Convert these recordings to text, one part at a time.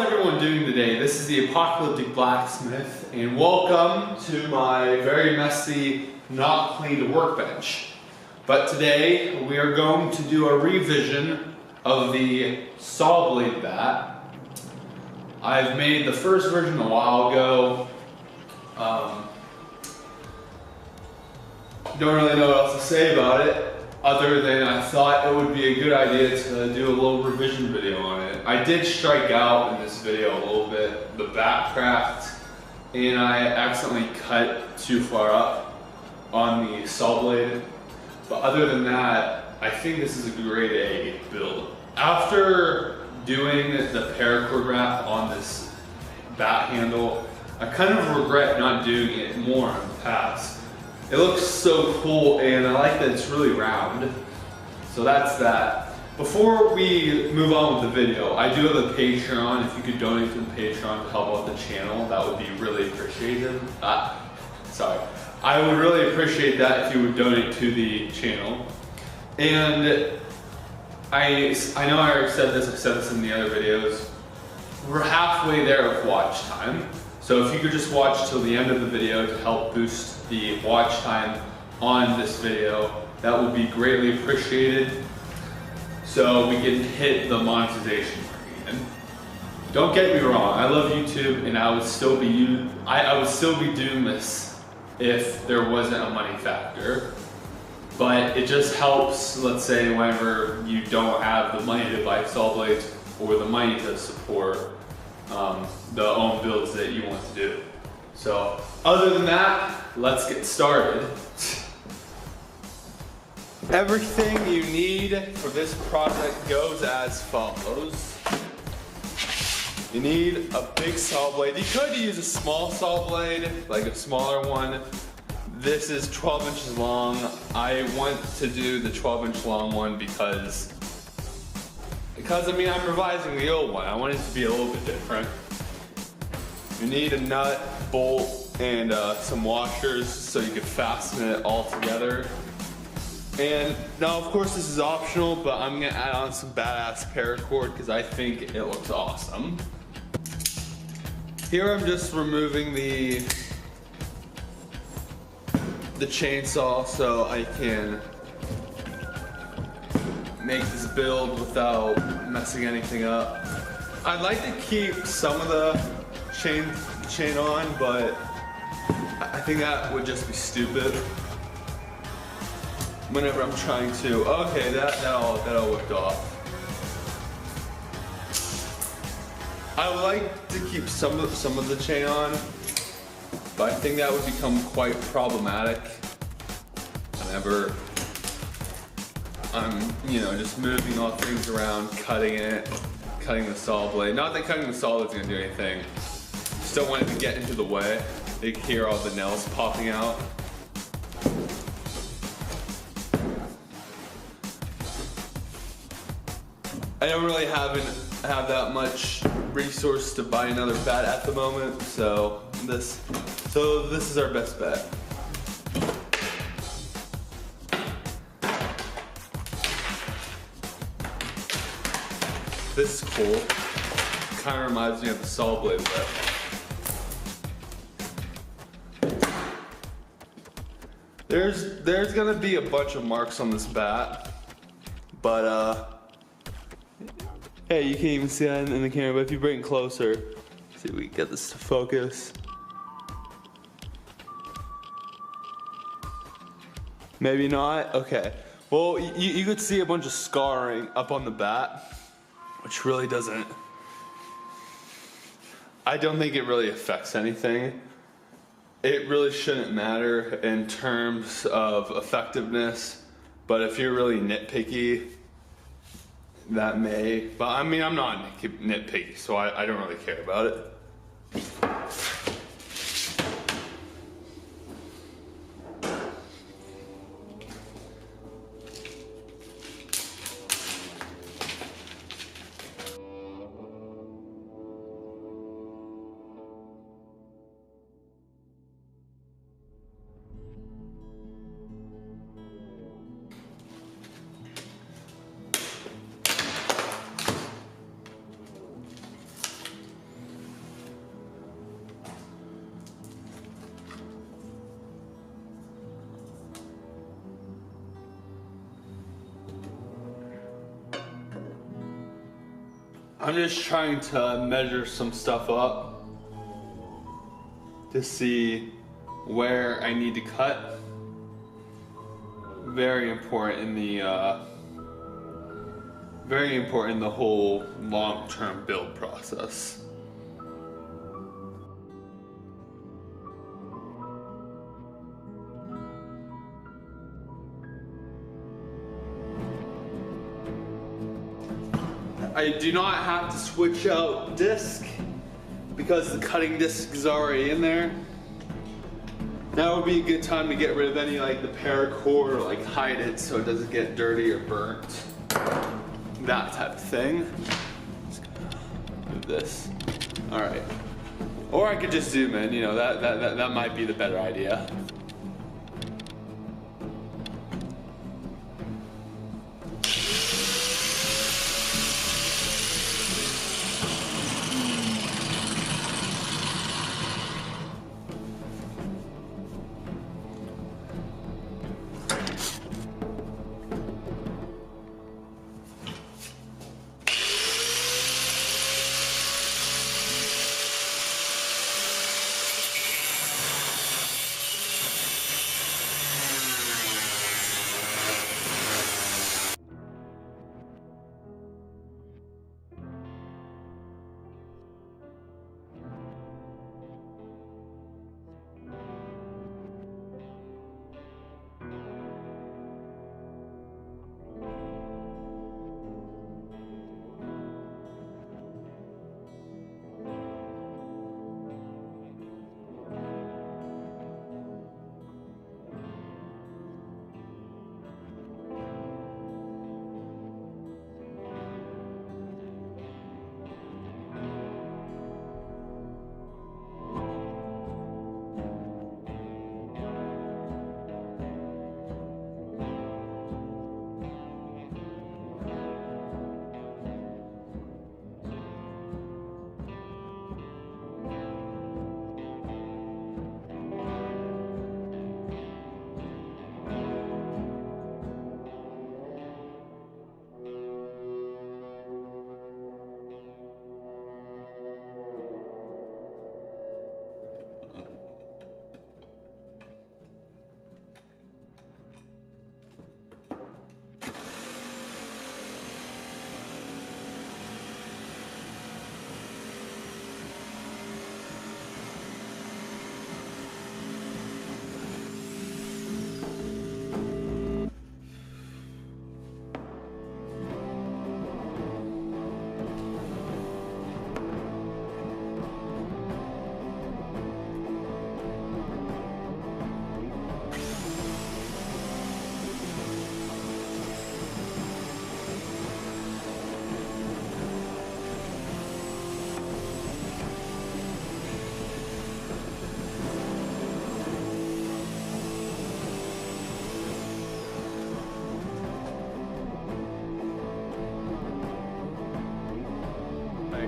everyone doing today? This is the Apocalyptic Blacksmith, and welcome to my very messy, not cleaned workbench. But today we are going to do a revision of the saw blade bat. I've made the first version a while ago. Don't really know what else to say about it, other than I thought it would be a good idea to do a little revision video on it. I did strike out in this video a little bit. The bat cracked, and I accidentally cut too far up on the saw blade. But other than that, I think this is a grade A build. After doing the paracord wrap on this bat handle, I kind of regret not doing it more in the past. It looks so cool, and I like that it's really round. So that's that. Before we move on with the video, I do have a Patreon. If you could donate to the Patreon to help out the channel, that would be really appreciated. I would really appreciate that if you would donate to the channel. And I know I already said this, I've said this in the other videos. We're halfway there with watch time. So if you could just watch till the end of the video to help boost the watch time on this video, that would be greatly appreciated, so we can hit the monetization mark again. Don't get me wrong, I love YouTube, and I would still be doing this if there wasn't a money factor. But it just helps, let's say, whenever you don't have the money to buy saw blades or the money to support the own builds that you want to do. So, other than that, let's get started. Everything you need for this project goes as follows. You need a big saw blade. You could use a small saw blade, like a smaller one. This is 12 inches long. I want to do the 12-inch long one because I mean, I'm revising the old one. I want it to be a little bit different. You need a nut, bolt, and some washers so you can fasten it all together. And now, of course, this is optional, but I'm gonna add on some badass paracord because I think it looks awesome. Here I'm just removing the chainsaw so I can make this build without messing anything up. I'd like to keep some of the chain on, but I think that would just be stupid whenever I'm trying to. Okay, that all whipped off. I would like to keep some of the chain on, but I think that would become quite problematic whenever I'm, just moving all things around, cutting the saw blade. Not that cutting the saw blade is gonna do anything. Just don't want it to get into the way. You can hear all the nails popping out. I don't really have that much resource to buy another bat at the moment, so this is our best bet. This is cool. Kind of reminds me of the saw blade whip. There's gonna be a bunch of marks on this bat, but hey, you can't even see that in the camera, but if you bring it closer, see if we can get this to focus. Maybe not? Okay. Well, you could see a bunch of scarring up on the bat, which really doesn't, I don't think it really affects anything. It really shouldn't matter in terms of effectiveness, but if you're really nitpicky, that may, but I mean, I'm not nitpicky, so I don't really care about it. I'm just trying to measure some stuff up to see where I need to cut. Very important in the whole long-term build process. I do not have to switch out disc because the cutting disc is already in there. Now would be a good time to get rid of any like the paracord or like hide it so it doesn't get dirty or burnt. That type of thing. Just gonna move this. All right. Or I could just zoom in, you know, that might be the better idea.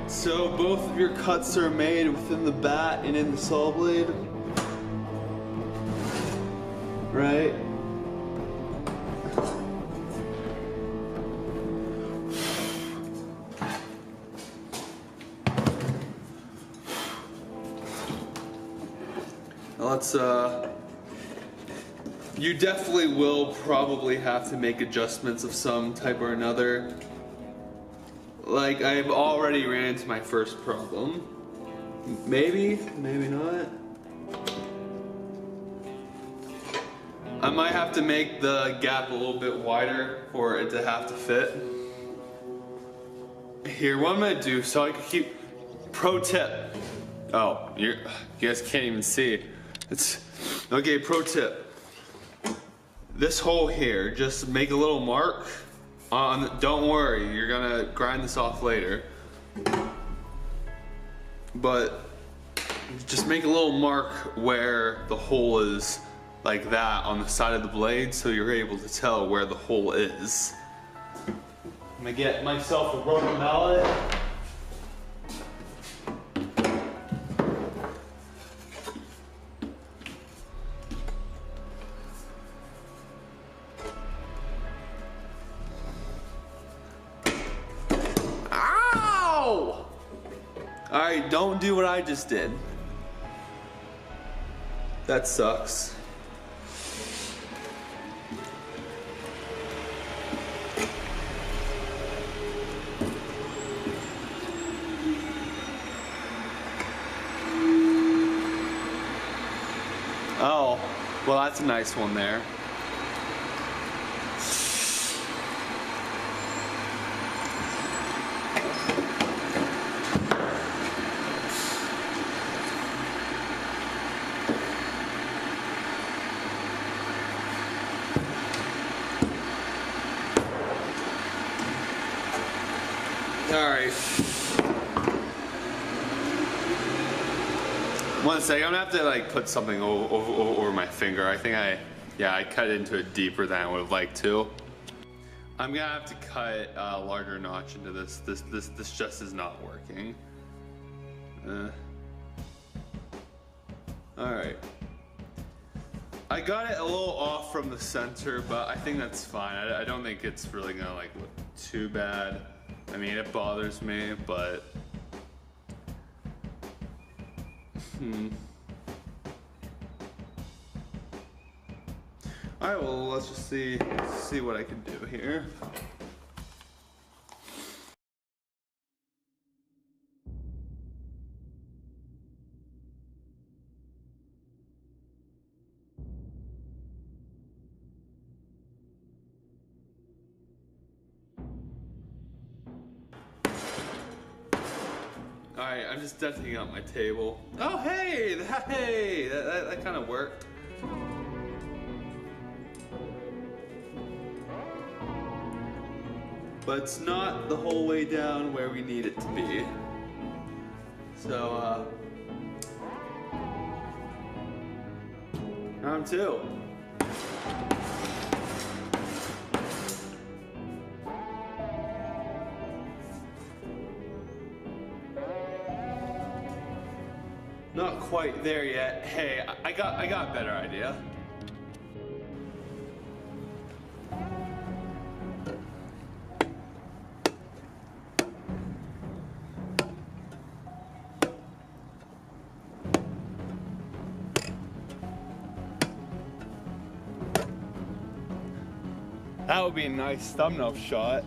So both of your cuts are made within the bat and in the saw blade, right? Let's you definitely will probably have to make adjustments of some type or another. Like, I've already ran into my first problem. Maybe, maybe not. I might have to make the gap a little bit wider for it to have to fit. Here, what I'm gonna do so I can keep, pro tip. Oh, you guys can't even see. It's, okay, pro tip. This hole here, just make a little mark. Don't worry, you're gonna grind this off later. But just make a little mark where the hole is, like that, on the side of the blade, so you're able to tell where the hole is. I'm gonna get myself a rubber mallet. Alright, don't do what I just did. That sucks. Oh, well that's a nice one there. Alright. One second, I'm gonna have to like put something over my finger. I think I cut into it deeper than I would have liked to. I'm gonna have to cut a larger notch into this. This just is not working. Alright. I got it a little off from the center, but I think that's fine. I don't think it's really gonna like look too bad. I mean, it bothers me, but Alright, well, let's just see what I can do here. Alright, I'm just denting out my table. Oh, hey! That kind of worked. But it's not the whole way down where we need it to be. So, round two. Not quite there yet. Hey, I got a better idea. That would be a nice thumbnail shot.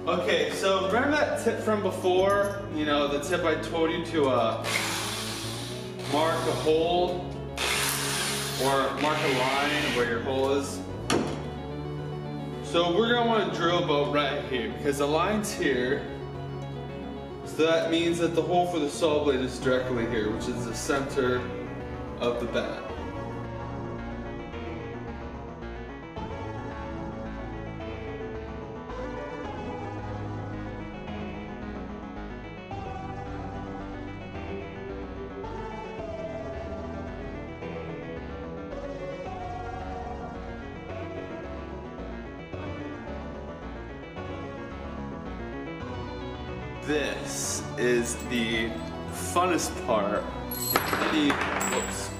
Okay, so remember that tip from before? You know, the tip I told you to mark a hole or mark a line where your hole is. So we're gonna want to drill about right here because the line's here. So that means that the hole for the saw blade is directly here, which is the center of the bat. This is the funnest part. Whoops.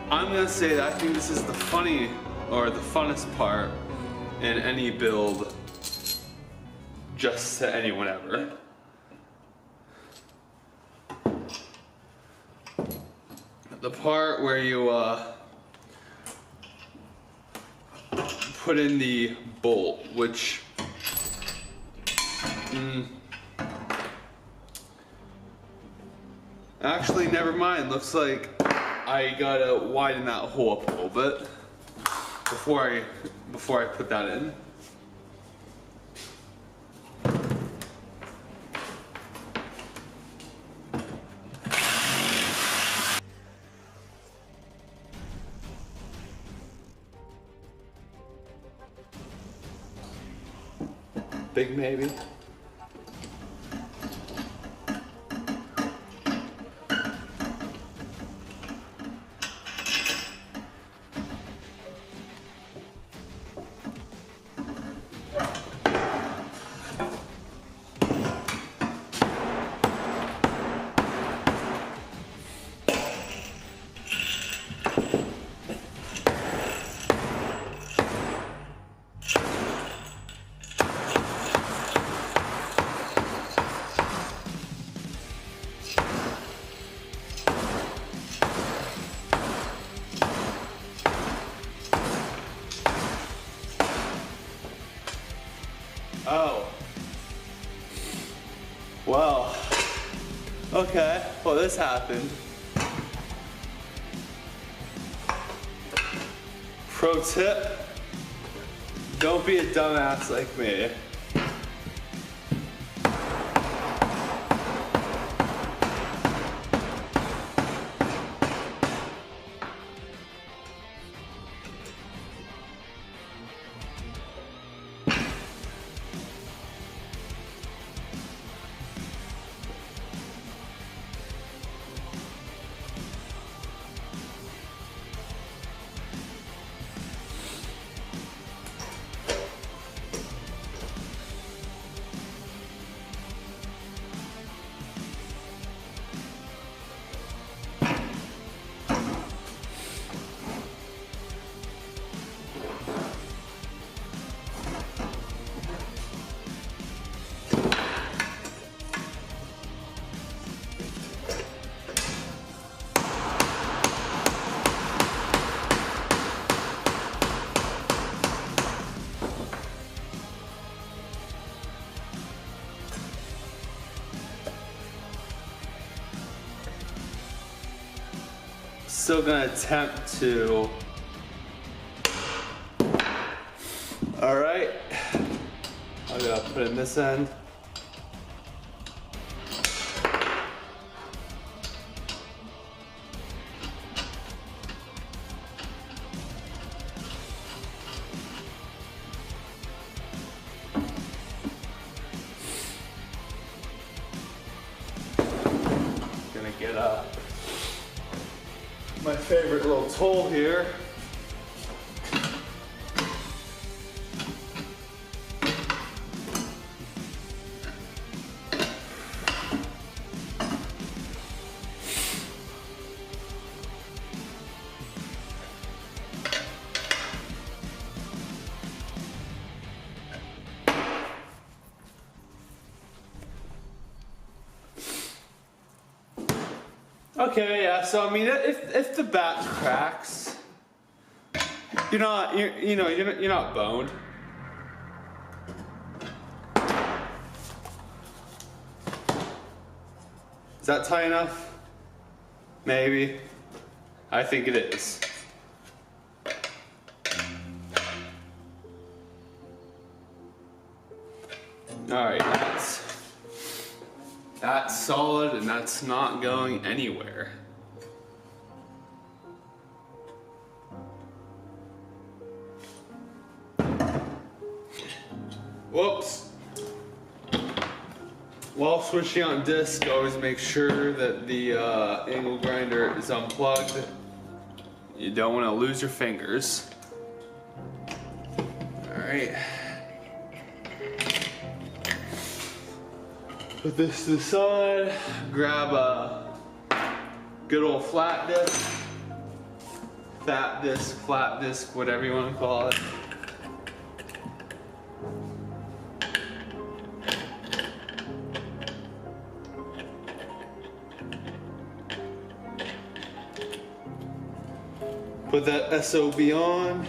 I'm gonna say that I think this is the funnest part in any build, just to anyone ever. The part where you put in the bolt, which actually, never mind. Looks like I gotta widen that hole up a little bit before I put that in. Big maybe. Oh. Well. Okay. Well, this happened. Pro tip. Don't be a dumbass like me. Still gonna attempt to. All right, I'm gonna put it in this end. Gonna get my favorite little tool here. Okay, yeah. So I mean, if the bat cracks, you're not boned. Is that tight enough? Maybe. I think it is. All right, that's solid and that's not going anywhere. Whoops. While switching on disc, always make sure that the angle grinder is unplugged. You don't want to lose your fingers. All right. Put this to the side, grab a good old flat disc, fat disc, flat disc, whatever you want to call it. Put that SOB on.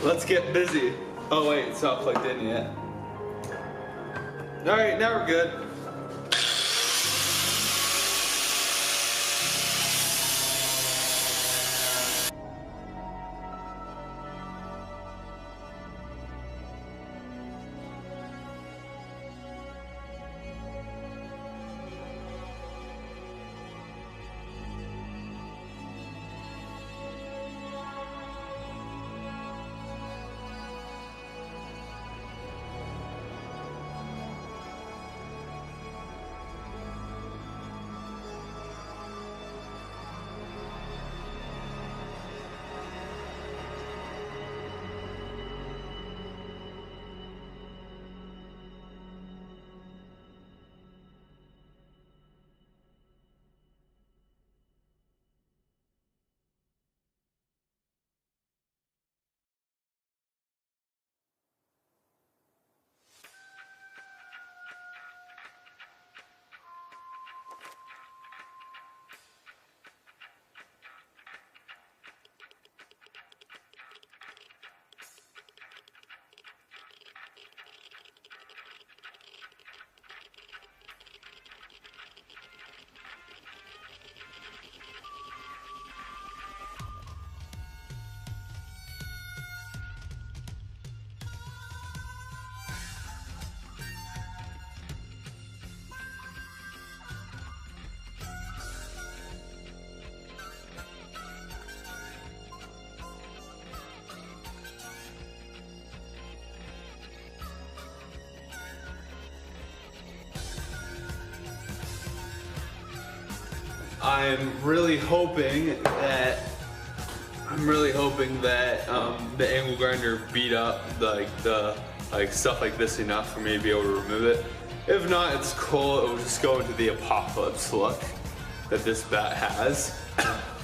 Let's get busy. Oh wait, it's not plugged in yet. All right, now we're good. I'm really hoping that the angle grinder beat up the stuff like this enough for me to be able to remove it. If not, it's cool. It will just go into the Apocalypse look that this bat has.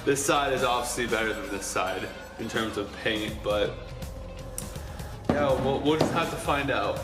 This side is obviously better than this side in terms of paint, but yeah, we'll just have to find out.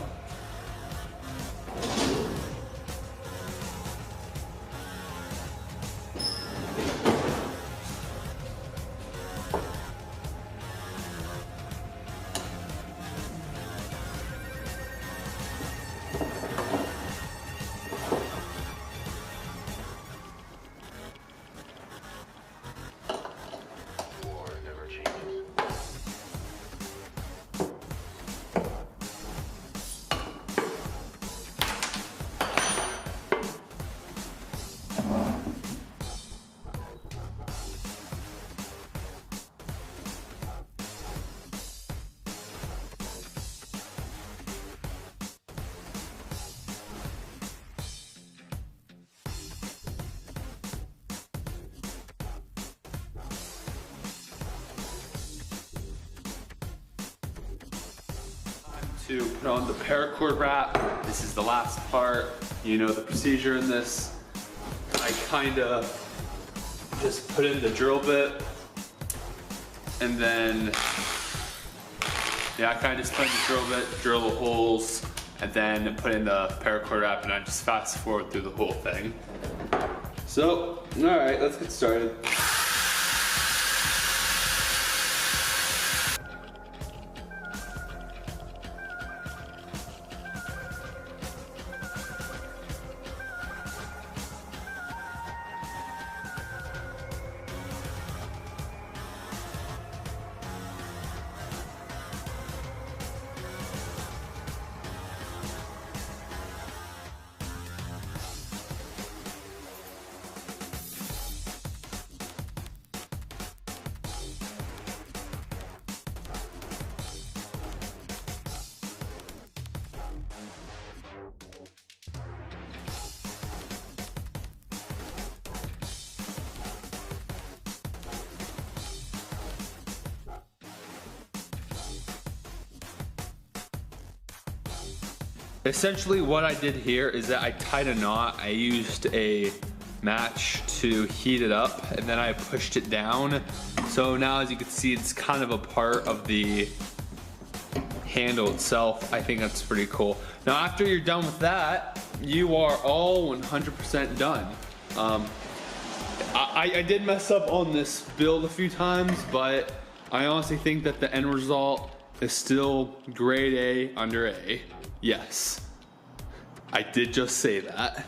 To put on the paracord wrap. This is the last part. You know the procedure in this. I kind of just put in the drill bit and then, yeah, I kind of just put in the drill bit, drill the holes, and then put in the paracord wrap, and I just fast forward through the whole thing. So, all right, let's get started. Essentially what I did here is that I tied a knot. I used a match to heat it up, and then I pushed it down. So now, as you can see, it's kind of a part of the handle itself. I think that's pretty cool. Now after you're done with that, you are all 100% done. I did mess up on this build a few times, but I honestly think that the end result is still grade A under A. Yes, I did just say that.